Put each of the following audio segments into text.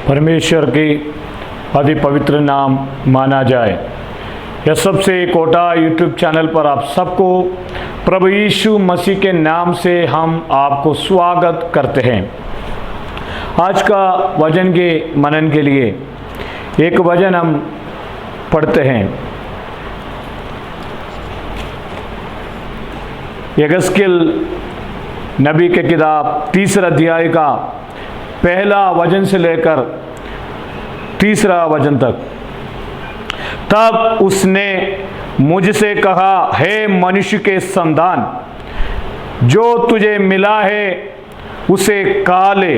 परमेश्वर की अति पवित्र नाम माना जाए। यह सबसे कोटा यूट्यूब चैनल पर आप सबको प्रभु यीशु मसीह के नाम से हम आपको स्वागत करते हैं। आज का वचन के मनन के लिए एक वचन हम पढ़ते हैं। यगस्केल नबी के किताब 3 अध्याय का पहला वचन से लेकर 3 वचन तक। तब उसने मुझसे कहा, हे मनुष्य के संतान, जो तुझे मिला है उसे का ले,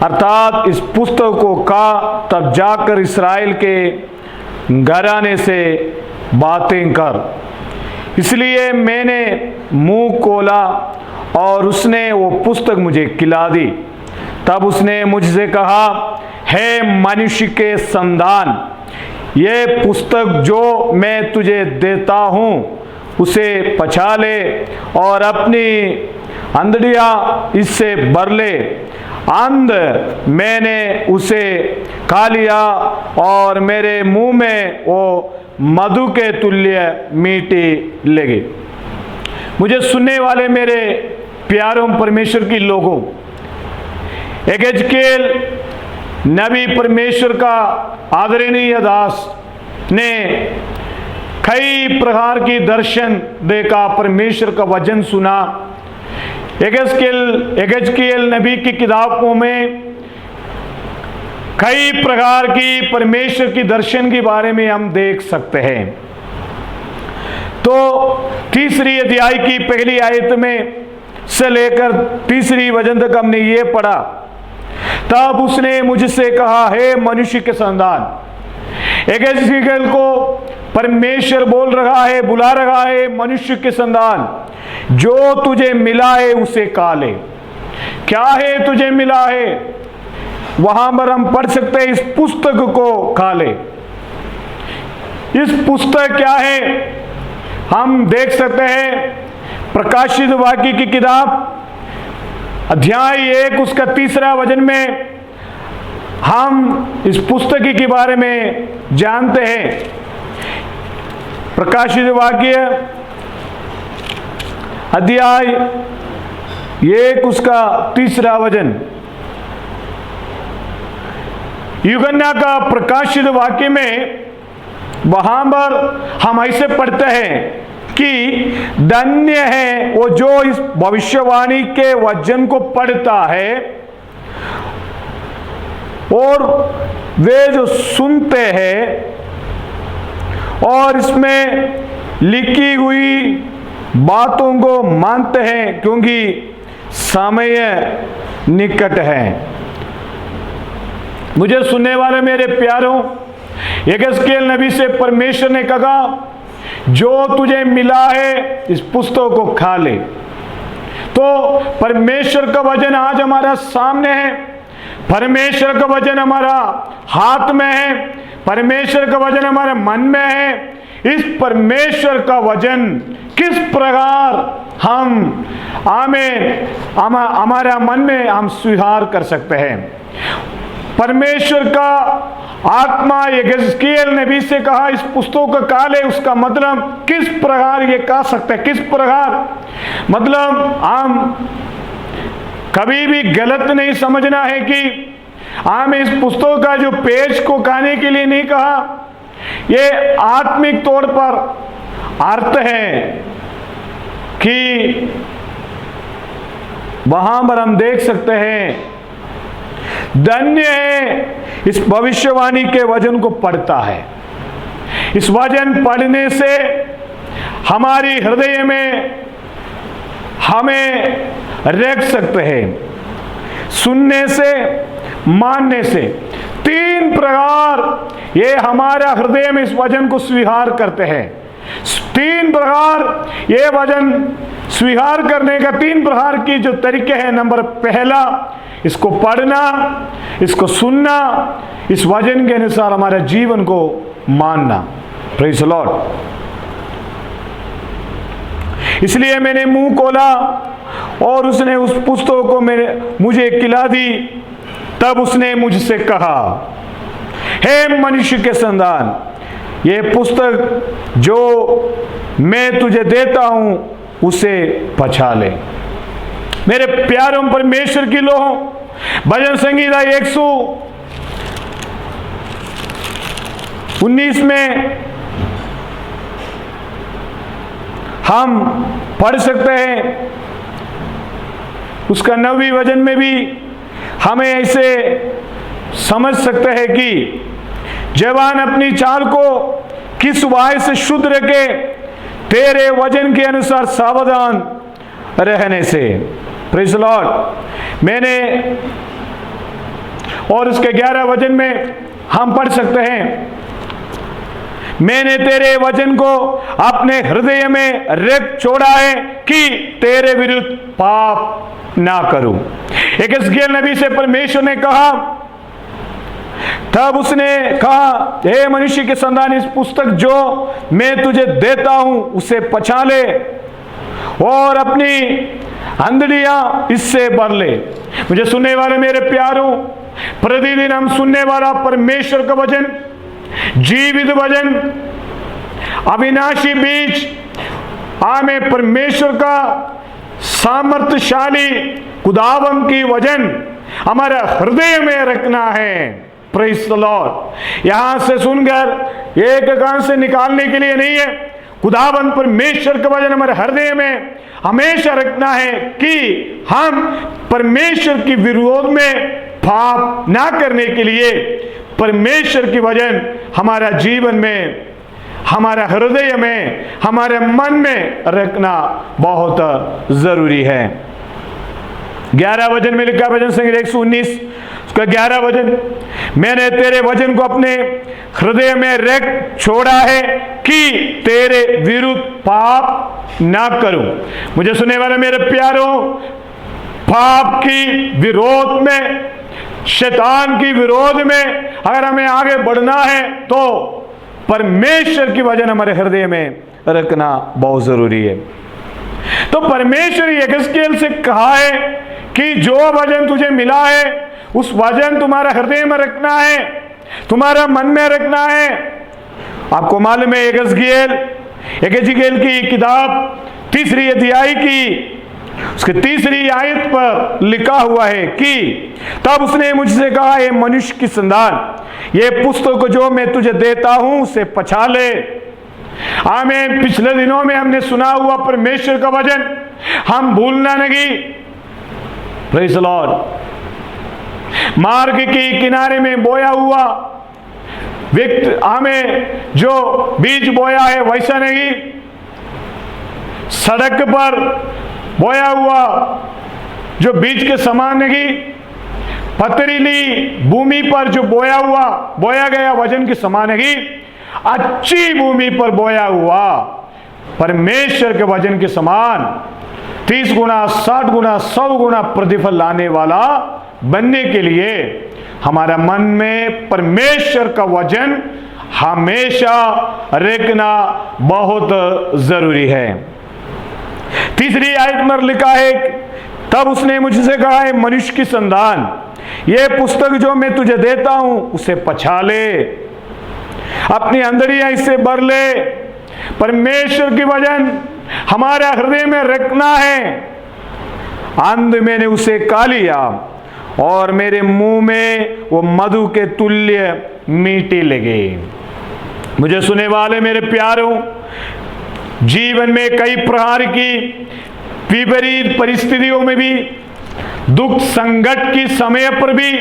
अर्थात इस पुस्तक को का, तब जाकर इस्राएल के घराने से बातें कर। इसलिए मैंने मुंह खोला और उसने वो पुस्तक मुझे खिला दी। तब उसने मुझसे कहा, हे मनुष्य के संतान, ये पुस्तक जो मैं तुझे देता हूँ उसे पछा ले और अपनी अंधड़ियाँ इससे भर ले। अंध मैंने उसे खा लिया और मेरे मुंह में वो मधु के तुल्य मीठी लगी। मुझे सुनने वाले मेरे प्यारों परमेश्वर की लोगों, यगस्केल नबी परमेश्वर का आदरणीय दास ने कई प्रकार की दर्शन देखा, परमेश्वर का वचन सुना। यगस्केल नबी की किताबों में कई प्रकार की परमेश्वर की दर्शन के बारे में हम देख सकते हैं। तो 3 अध्याय की पहली आयत में से लेकर 3 वचन तक हमने ये पढ़ा। तब उसने मुझसे कहा, हे मनुष्य के संतान। यगस्केल को परमेश्वर बोल रहा है, बुला रहा है, मनुष्य के संतान, जो तुझे मिला है उसे खा ले। क्या है तुझे मिला है? वहां पर हम पढ़ सकते हैं, इस पुस्तक को खा ले। इस पुस्तक क्या है हम देख सकते हैं। प्रकाशित वाक्य की किताब अध्याय 1 उसका 3 वचन में हम इस पुस्तक के बारे में जानते हैं। प्रकाशित वाक्य अध्याय 1 उसका 3 वचन। यूहन्ना का प्रकाशित वाक्य में वहां पर हम ऐसे पढ़ते हैं कि धन्य है वो जो इस भविष्यवाणी के वचन को पढ़ता है और वे जो सुनते हैं और इसमें लिखी हुई बातों को मानते हैं, क्योंकि समय निकट है। मुझे सुनने वाले मेरे प्यारों, यगस्केल नबी से परमेश्वर ने कहा, जो तुझे मिला है इस पुस्तक को खा ले। तो परमेश्वर का वचन आज हमारा सामने है, परमेश्वर का वचन हमारा हाथ में है, परमेश्वर का वचन हमारे मन में है। इस परमेश्वर का वचन किस प्रकार हम हमारा मन में हम स्वीकार कर सकते हैं। परमेश्वर का आत्मा यगस्केल नबी से कहा, इस पुस्तक का खा ले। उसका मतलब किस प्रकार ये कह सकते हैं, किस प्रकार मतलब हम कभी भी गलत नहीं समझना है कि हमें इस पुस्तक का जो पेज को खाने के लिए नहीं कहा। ये आत्मिक तौर पर अर्थ है कि वहां पर हम देख सकते हैं, धन्य है इस भविष्यवाणी के वचन को पढ़ता है। इस वचन पढ़ने से हमारी हृदय में हमें रख सकते हैं। सुनने से, मानने से 3 प्रकार ये हमारा हृदय में इस वचन को स्वीकार करते हैं। 3 प्रकार ये वचन स्वीकार करने का 3 प्रकार की जो तरीके हैं। नंबर पहला, इसको पढ़ना, इसको सुनना, इस वचन के अनुसार हमारे जीवन को मानना। Praise the Lord. इसलिए मैंने मुंह खोला और उसने उस पुस्तक को मुझे खिला दी। तब उसने मुझसे कहा, हे मनुष्य के संतान, ये पुस्तक जो मैं तुझे देता हूं उसे पछा ले। मेरे प्यारों परमेश्वर की लोगों, भजन संगीता 119 में हम पढ़ सकते हैं, उसका 9वीं वचन में भी हमें ऐसे समझ सकते हैं कि जवान अपनी चाल को किस उपाय से शुद्ध रखे, तेरे वचन के अनुसार सावधान रहने से। Praise the Lord. मैंने और उसके 11 वचन में हम पढ़ सकते हैं, मैंने तेरे वचन को अपने हृदय में रख छोड़ा है कि तेरे विरुद्ध पाप ना करूं। यहेजकेल नबी से परमेश्वर ने कहा, तब उसने कहा, हे मनुष्य के संतान, इस पुस्तक जो मैं तुझे देता हूं उसे पछा ले और अपनी अंधड़ियां इससे भर ले। मुझे सुनने वाले मेरे प्यारों, प्रतिदिन हम सुनने वाला परमेश्वर का वचन, जीवित वचन, अविनाशी बीज, हमें परमेश्वर का सामर्थ्यशाली खुदावंद की वचन हमारे हृदय में रखना है। Praise the Lord. यहां से सुनकर एक कान से निकालने के लिए नहीं है, खुदावंद परमेश्वर का वचन हमारे हृदय में हमेशा रखना है कि हम परमेश्वर के विरोध में पाप ना करने के लिए परमेश्वर की वचन हमारा जीवन में, हमारा हृदय में, हमारे मन में रखना बहुत जरूरी है। 11 वचन में लिखा, भजन संगीत 119 उसका 11 वचन, मैंने तेरे वचन को अपने हृदय में रख छोड़ा है कि तेरे विरुद्ध पाप ना करूं। मुझे सुनने वाले मेरे प्यारों, पाप की विरोध में, शैतान की विरोध में अगर हमें आगे बढ़ना है तो परमेश्वर की वचन हमारे हृदय में रखना बहुत जरूरी है। तो परमेश्वर यहेजकेल से कहा है कि जो वचन तुझे मिला है उस वचन तुम्हारा हृदय में रखना है, तुम्हारा मन में रखना है। आपको मालूम है यहेजकेल की किताब 3 अध्याय की उसके 3 आयत पर लिखा हुआ है कि तब उसने मुझसे कहा, हे मनुष्य की संतान, ये पुस्तक जो मैं तुझे देता हूं उसे पछा ले। हमें पिछले दिनों में हमने सुना हुआ परमेश्वर का वचन हम भूलना नहीं। Praise the Lord. मार्ग के किनारे में बोया हुआ व्यक्ति, हमें जो बीज बोया है वैसा नहीं, सड़क पर बोया हुआ जो बीज के समान नहीं, पथरीली भूमि पर जो बोया गया वचन के समान नहीं, अच्छी भूमि पर बोया हुआ परमेश्वर के वचन के समान 30 गुना, 60 गुना, 100 गुना प्रतिफल लाने वाला बनने के लिए हमारा मन में परमेश्वर का वचन हमेशा रखना बहुत जरूरी है। 3 आयत में लिखा है, तब उसने मुझसे कहा, है मनुष्य की संतान, ये पुस्तक जो मैं तुझे देता हूं उसे पछा ले, अपनी अंदरियां इससे भर ले। परमेश्वर की वचन हमारा हृदय में रखना है। अंध मैंने उसे खा लिया और मेरे मुंह में वो मधु के तुल्य मीठी लगे। मुझे सुने वाले मेरे प्यारों, जीवन में कई प्रकार की विपरीत परिस्थितियों में भी, दुख संकट की समय पर भी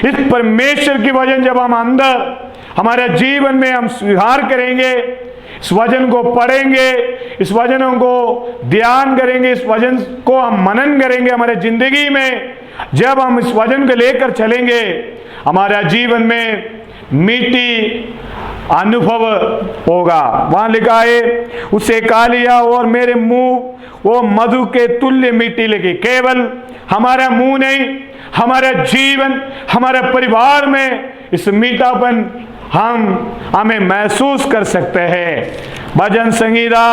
इस परमेश्वर की वचन जब हम अंदर हमारे जीवन में हम स्वीकार करेंगे, इस वचन को पढ़ेंगे, इस वचनों को ध्यान करेंगे, इस वचन को हम मनन करेंगे हमारे जिंदगी में, जब हम इस वचन को लेकर चलेंगे हमारा जीवन में मीठी अनुभव होगा। वहां लिखा है, उसे खा लिया और मेरे मुंह वो मधु के तुल्य मीठी लगी। केवल हमारा मुंह नहीं, हमारा जीवन, हमारे परिवार में इस मीठापन हमें महसूस कर सकते हैं। भजन संगीता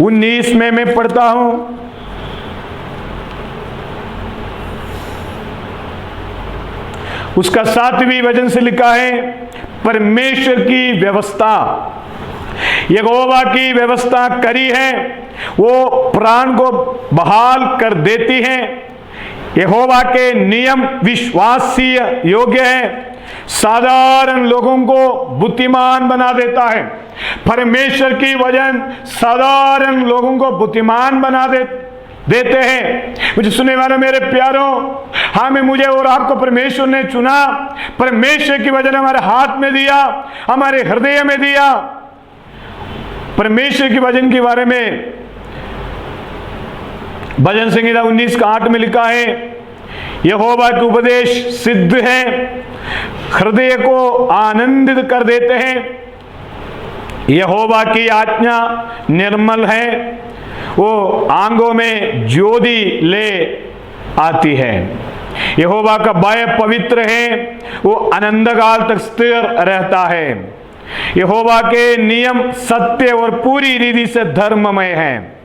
19 में मैं पढ़ता हूं, उसका 7वें वचन से लिखा है, परमेश्वर की व्यवस्था, यहोवा की व्यवस्था करी है, वो प्राण को बहाल कर देती है। यहोवा के नियम विश्वासीय योग्य है, साधारण लोगों को बुद्धिमान बना देता है। परमेश्वर की वचन साधारण लोगों को बुद्धिमान बना देते हैं। मुझे सुनने वाले मेरे प्यारों, हमें, मुझे और आपको परमेश्वर ने चुना, परमेश्वर की वचन हमारे हाथ में दिया, हमारे हृदय में दिया। परमेश्वर की वचन के बारे में भजन संहिता 19:8 में लिखा है, यहोवा के उपदेश सिद्ध है, हृदय को आनंदित कर देते हैं। यहोवा की आज्ञा निर्मल है, वो आंगों में ज्योति ले आती है। यहोवा का भय पवित्र है, वो अनंत काल तक स्थिर रहता है। यहोवा के नियम सत्य और पूरी रीति से धर्ममय हैं।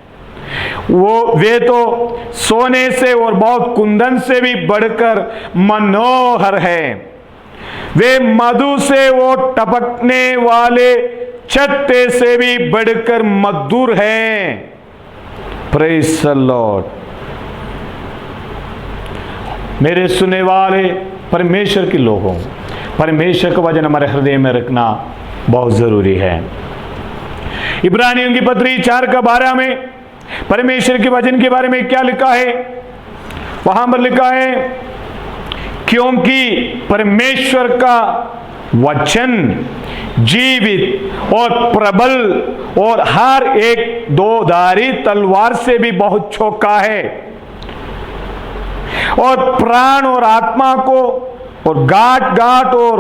वे तो सोने से और बहुत कुंदन से भी बढ़कर मनोहर है। वे मधु से वो टपकने वाले छत्ते से भी बढ़कर मधुर हैं। Praise the Lord. मेरे सुनने वाले परमेश्वर के लोगों, परमेश्वर का वचन हमारे हृदय में रखना बहुत जरूरी है। इब्रानियों की पत्री 4:12 में परमेश्वर के वचन के बारे में क्या लिखा है? वहां पर लिखा है, क्योंकि परमेश्वर का वचन जीवित और प्रबल और हर एक दोधारी तलवार से भी बहुत चौका है, और प्राण और आत्मा को और गांठ गांठ और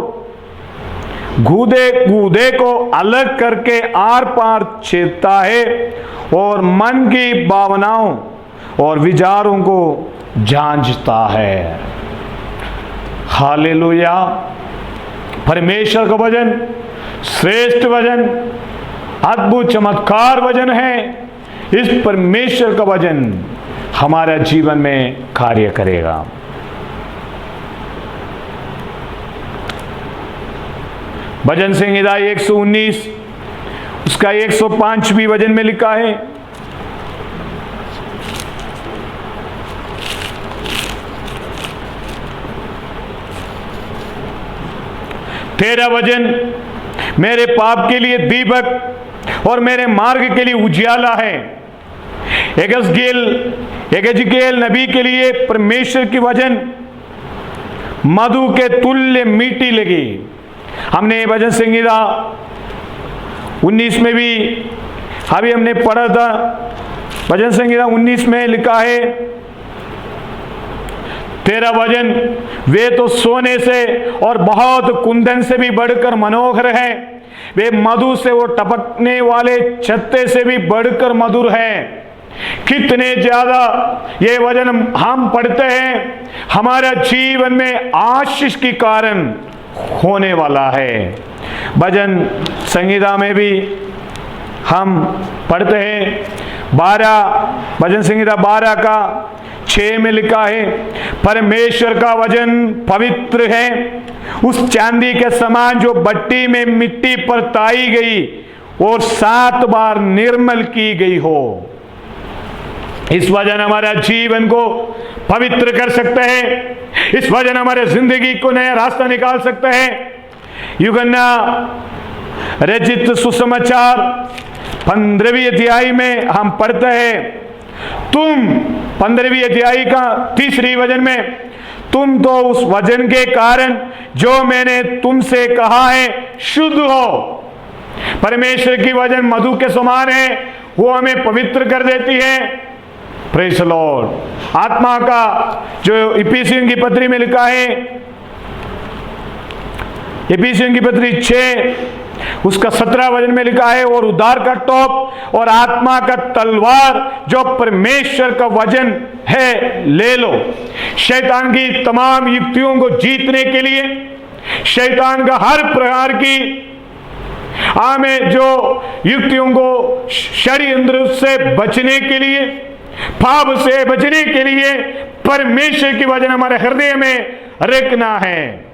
गूदे गूदे को अलग करके आर पार छेदता है, और मन की भावनाओं और विचारों को जांचता है। हालेलुया। परमेश्वर का वचन श्रेष्ठ वचन, अद्भुत चमत्कार वचन है। इस परमेश्वर का वचन हमारे जीवन में कार्य करेगा। भजन संहिता 119 उसका 105वें वचन में लिखा है, तेरा वचन मेरे पाप के लिए दीपक और मेरे मार्ग के लिए उजियाला है। एगेजकेल नबी के लिए परमेश्वर की वचन मधु के तुल्य मीठी लगी। हमने भजन संहिता 19 में भी अभी हमने पढ़ा था। भजन संहिता 19 में लिखा है, तेरा वचन वे तो सोने से और बहुत कुंदन से भी बढ़कर मनोहर है, वे मधु से और टपकने वाले छत्ते से भी बढ़कर मधुर है। कितने ज्यादा ये वचन हम पढ़ते हैं, हमारा जीवन में आशीष के कारण होने वाला है। भजन संहिता में भी हम पढ़ते हैं, भजन संहिता 12:6 में लिखा है, परमेश्वर का वचन पवित्र है, उस चांदी के समान जो भट्टी में मिट्टी पर ताई गई और 7 बार निर्मल की गई हो। इस वचन हमारा जीवन को पवित्र कर सकते हैं। इस वचन हमारे जिंदगी को नया रास्ता निकाल सकते हैं। यूहन्ना रचित सुसमाचार 15वीं अध्याय में हम पढ़ते हैं, तुम 15वीं अध्याय का 3री वचन में, तुम तो उस वचन के कारण जो मैंने तुमसे कहा है शुद्ध हो। परमेश्वर की वचन मधु के समान है, वो हमें पवित्र कर देती है। Praise the Lord. आत्मा का जो इफिसियों की पत्री में लिखा है, इफिसियों की पत्री 6 उसका 17 वचन में लिखा है, और उद्धार का टोप और आत्मा का तलवार जो परमेश्वर का वचन है ले लो, शैतान की तमाम युक्तियों को जीतने के लिए, शैतान का हर प्रकार की हमें जो युक्तियों को षड्यंत्र से बचने के लिए, पाप से बचने के लिए परमेश्वर की वचन हमारे हृदय में रखना है।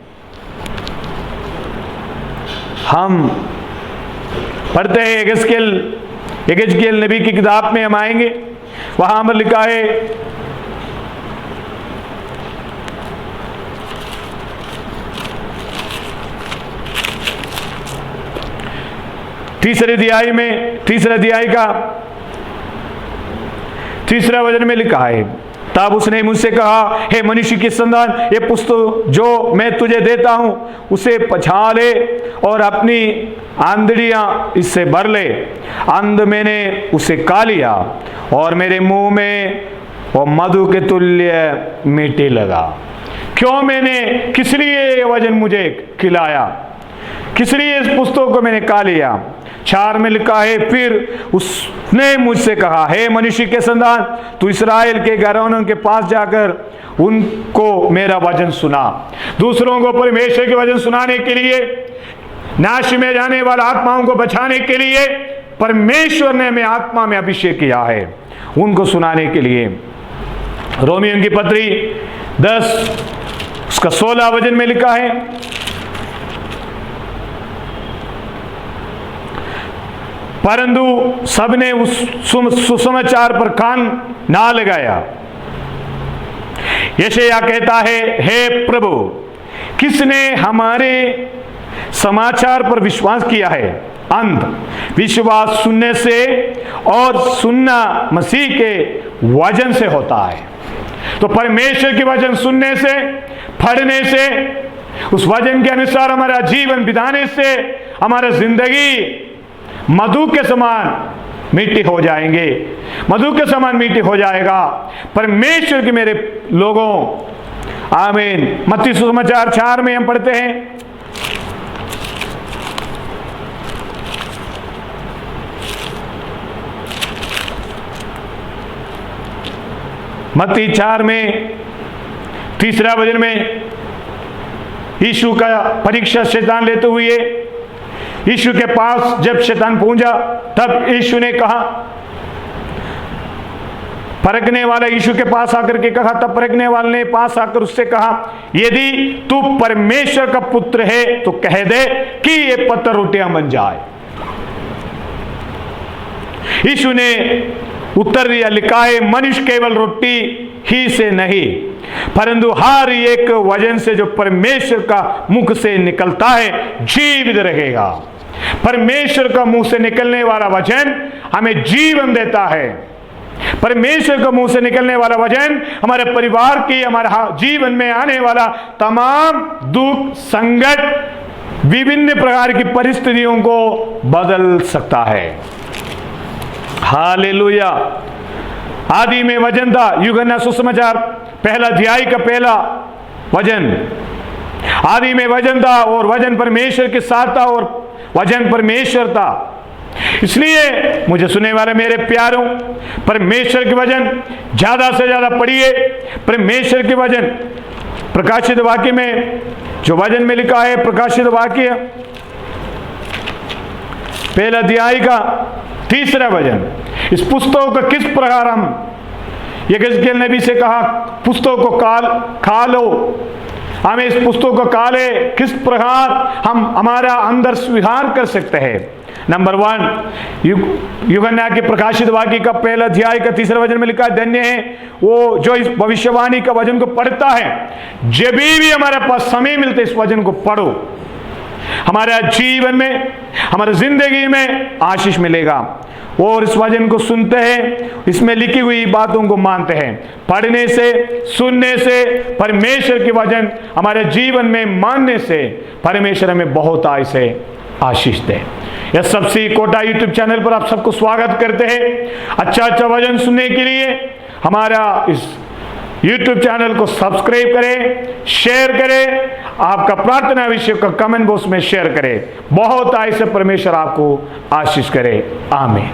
हम पढ़ते हैं यहेजकेल नबी की किताब में हम आएंगे, वहां पर लिखा है तीसरे अध्याय का तीसरा वचन में लिखा है, तब उसने मुझसे कहा, हे मनुष्य की संतान, ये पुस्तक जो मैं तुझे देता हूं उसे पछा ले और अपनी आंधड़ियां इससे भर ले। अंध मैंने उसे खा लिया और मेरे मुंह में वो मधु के तुल्य मीठी लगा। क्यों मैंने, किस लिए ये वचन मुझे खिलाया, किस लिए इस पुस्तक को मैंने खा लिया। 4 में लिखा है, फिर उसने मुझसे कहा, हे मनुष्य के संतान, तू इस्राएल के घरानों के पास जाकर उनको मेरा वचन सुना। दूसरों को परमेश्वर के वचन सुनाने के लिए, नाश में जाने वाला आत्माओं को बचाने के लिए परमेश्वर ने हमें आत्मा में अभिषेक किया है, उनको सुनाने के लिए। रोमियों की पत्री 10 उसका 16 वचन में लिखा है, परंतु सबने उस सुसमाचार पर कान ना लगाया। यशायाह कहता है, हे प्रभु, किसने हमारे समाचार पर विश्वास किया है। अंध विश्वास सुनने से और सुनना मसीह के वचन से होता है। तो परमेश्वर के वचन सुनने से, पढ़ने से, उस वचन के अनुसार हमारा जीवन बिताने से हमारा जिंदगी मधु के समान मीठी हो जाएंगे, मधु के समान मीठी हो जाएगा। परमेश्वर के मेरे लोगों, आमीन। मत्ती सुसमाचार 4 में हम पढ़ते हैं, मत्ती 4 में 3 वचन में यीशु का परीक्षा शैतान लेते हुए यीशु के पास जब शैतान पहुंचा, तब यीशु ने कहा, परखने वाला यीशु के पास आकर के कहा, तब परखने वाले ने पास आकर उससे कहा, यदि तू परमेश्वर का पुत्र है तो कह दे कि ये पत्थर रोटियां बन जाए। यीशु ने उत्तर दिया, लिखा है, मनुष्य केवल रोटी ही से नहीं परंतु हर एक वचन से जो परमेश्वर का मुख से निकलता है जीवित रहेगा। परमेश्वर का मुंह से निकलने वाला वचन हमें जीवन देता है। परमेश्वर का मुंह से निकलने वाला वचन हमारे परिवार की, हमारे जीवन में आने वाला तमाम दुख, संकट, विभिन्न प्रकार की परिस्थितियों को बदल सकता है। हालेलुया। आदि में वचन था, यूहन्ना सुसमाचार 1 अध्याय का 1 वचन। आदि में वचन था और वचन परमेश्वर के साथ था और वचन परमेश्वर था। इसलिए मुझे सुनने वाले मेरे प्यारों, परमेश्वर के वचन ज्यादा से ज्यादा पढ़िए। परमेश्वर के वचन प्रकाशित वाक्य में जो वचन में लिखा है, प्रकाशित वाक्य 1 अध्याय का 3 वचन, इस पुस्तक का किस प्रकार हम, यहेजकेल नबी से कहा पुस्तक को खा लो, हमें इस पुस्तक को खा ले, किस प्रकार हम हमारा अंदर स्वीकार कर सकते हैं। नंबर 1, यूहन्ना के प्रकाशित वाक्य का 1 अध्याय का 3 वचन में लिखा है, धन्य है वो जो इस भविष्यवाणी का वचन को पढ़ता है। जब भी हमारे पास समय मिलते इस वचन को पढ़ो, हमारे जीवन में, हमारी जिंदगी में आशीष मिलेगा। और इस वचन को सुनते हैं, इसमें लिखी हुई बातों को मानते हैं। पढ़ने से, सुनने से, परमेश्वर के वचन हमारे जीवन में मानने से परमेश्वर हमें बहुत ऐसे आशीष दे। यह सबसे कोटा यूट्यूब चैनल पर आप सबको स्वागत करते हैं। अच्छा वचन सुनने के लिए हमारा इस यूट्यूब चैनल को सब्सक्राइब करें, शेयर करें, आपका प्रार्थना विषय का कमेंट बॉक्स में शेयर करें। बहुत ऐसे परमेश्वर आपको आशीष करे। आमीन।